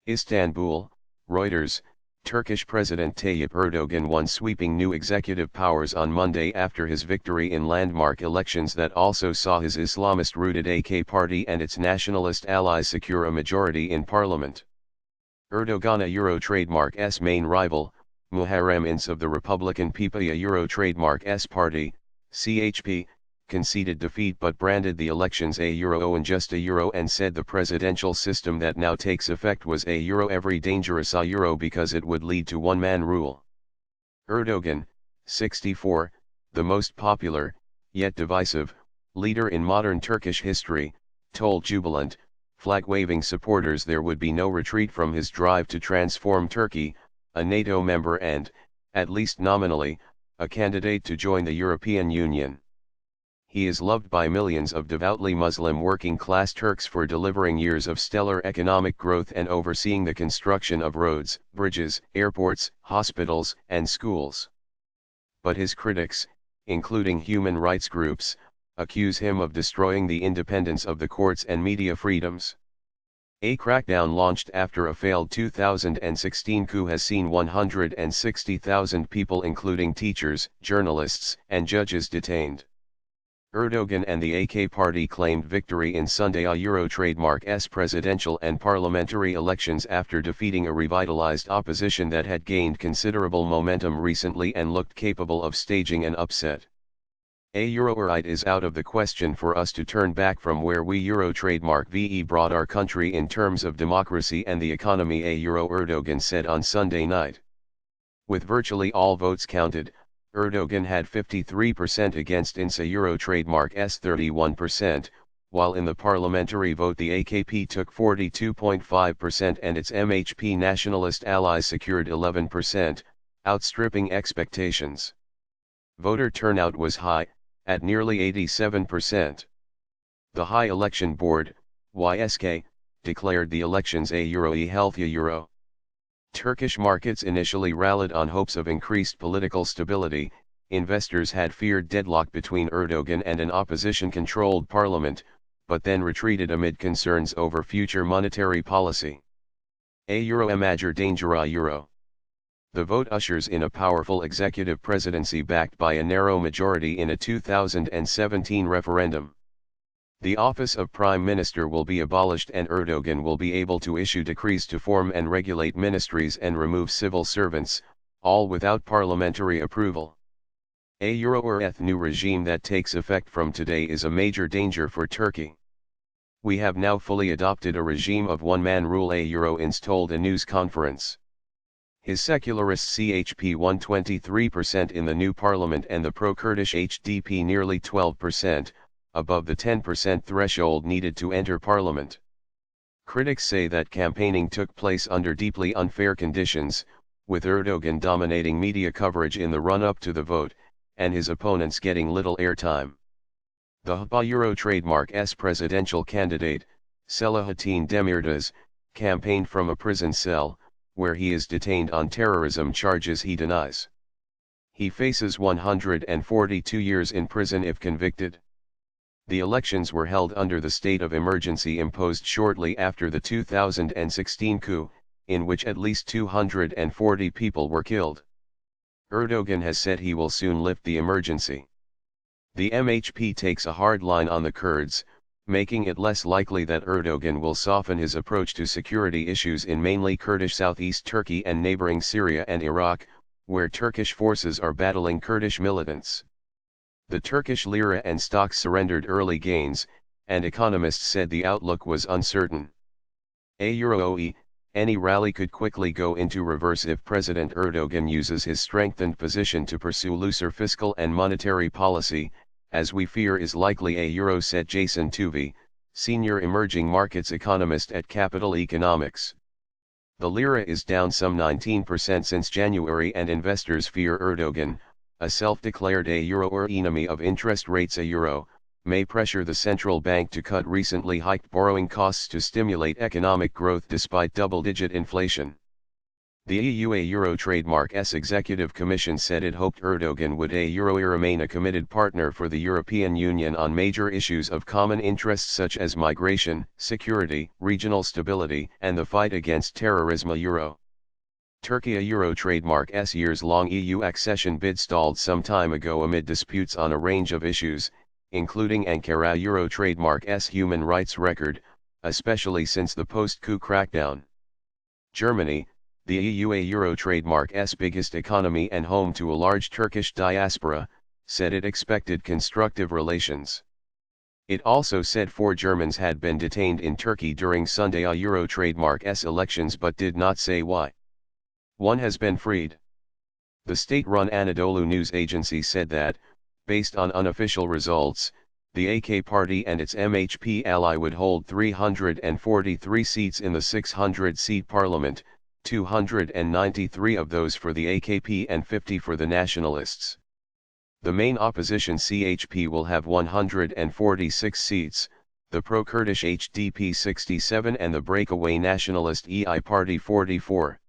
Istanbul, Reuters. Turkish President Tayyip Erdogan won sweeping new executive powers on Monday after his victory in landmark elections that also saw his Islamist-rooted AK Party and its nationalist allies secure a majority in parliament. Erdogan, a Euro trademark's main rival, Muharrem Ince of the Republican PPA, a Euro trademark's party, CHP, conceded defeat but branded the elections a euro and just a euro and said the presidential system that now takes effect was a euro every dangerous a euro because it would lead to one-man rule. Erdogan, 64, the most popular, yet divisive, leader in modern Turkish history, told jubilant, flag-waving supporters there would be no retreat from his drive to transform Turkey, a NATO member and, at least nominally, a candidate to join the European Union. He is loved by millions of devoutly Muslim working-class Turks for delivering years of stellar economic growth and overseeing the construction of roads, bridges, airports, hospitals, and schools. But his critics, including human rights groups, accuse him of destroying the independence of the courts and media freedoms. A crackdown launched after a failed 2016 coup has seen 160,000 people including teachers, journalists, and judges detained. Erdogan and the AK Party claimed victory in Sunday Euro trademark's presidential and parliamentary elections after defeating a revitalized opposition that had gained considerable momentum recently and looked capable of staging an upset. A Euroite is out of the question for us to turn back from where we Euro trademark VE brought our country in terms of democracy and the economy, a Euro Erdogan said on Sunday night. With virtually all votes counted, Erdogan had 53% against Ince Euro trademark's 31%, while in the parliamentary vote the AKP took 42.5% and its MHP nationalist allies secured 11%, outstripping expectations. Voter turnout was high, at nearly 87%. The High Election Board, YSK, declared the elections a healthy euro. Turkish markets initially rallied on hopes of increased political stability. Investors had feared deadlock between Erdogan and an opposition-controlled parliament, but then retreated amid concerns over future monetary policy. A euro major danger a euro. The vote ushers in a powerful executive presidency backed by a narrow majority in a 2017 referendum. The office of Prime Minister will be abolished and Erdogan will be able to issue decrees to form and regulate ministries and remove civil servants, all without parliamentary approval. A Euro-eth new regime that takes effect from today is a major danger for Turkey. We have now fully adopted a regime of one-man rule, a Euro Ince told a news conference. His secularist CHP won 23% in the new parliament and the pro-Kurdish HDP nearly 12%, above the 10% threshold needed to enter parliament. Critics say that campaigning took place under deeply unfair conditions, with Erdogan dominating media coverage in the run-up to the vote, and his opponents getting little airtime. The HDP Euro trademark's presidential candidate, Selahattin Demirtas, campaigned from a prison cell, where he is detained on terrorism charges he denies. He faces 142 years in prison if convicted. The elections were held under the state of emergency imposed shortly after the 2016 coup, in which at least 240 people were killed. Erdogan has said he will soon lift the emergency. The MHP takes a hard line on the Kurds, making it less likely that Erdogan will soften his approach to security issues in mainly Kurdish southeast Turkey and neighboring Syria and Iraq, where Turkish forces are battling Kurdish militants. The Turkish lira and stocks surrendered early gains, and economists said the outlook was uncertain. A Euro-OE, any rally could quickly go into reverse if President Erdogan uses his strengthened position to pursue looser fiscal and monetary policy, as we fear is likely, a Euro said Jason Tuvey, senior emerging markets economist at Capital Economics. The lira is down some 19% since January and investors fear Erdogan, a self-declared a euro enemy of interest rates, a euro, may pressure the central bank to cut recently hiked borrowing costs to stimulate economic growth despite double-digit inflation. The EU Euro Trademark S Executive Commission said it hoped Erdogan would remain a committed partner for the European Union on major issues of common interest such as migration, security, regional stability, and the fight against terrorism. Turkey Euro Trademark S years-long EU accession bid stalled some time ago amid disputes on a range of issues, including Ankara Euro Trademark S human rights record, especially since the post-coup crackdown. Germany, the EU Euro Trademark S biggest economy and home to a large Turkish diaspora, said it expected constructive relations. It also said 4 Germans had been detained in Turkey during Sunday Euro Trademark S elections but did not say why. One has been freed. The state-run Anadolu news agency said that, based on unofficial results, the AK Party and its MHP ally would hold 343 seats in the 600-seat parliament, 293 of those for the AKP and 50 for the nationalists. The main opposition CHP will have 146 seats, the pro-Kurdish HDP 67 and the breakaway nationalist EI Party 44.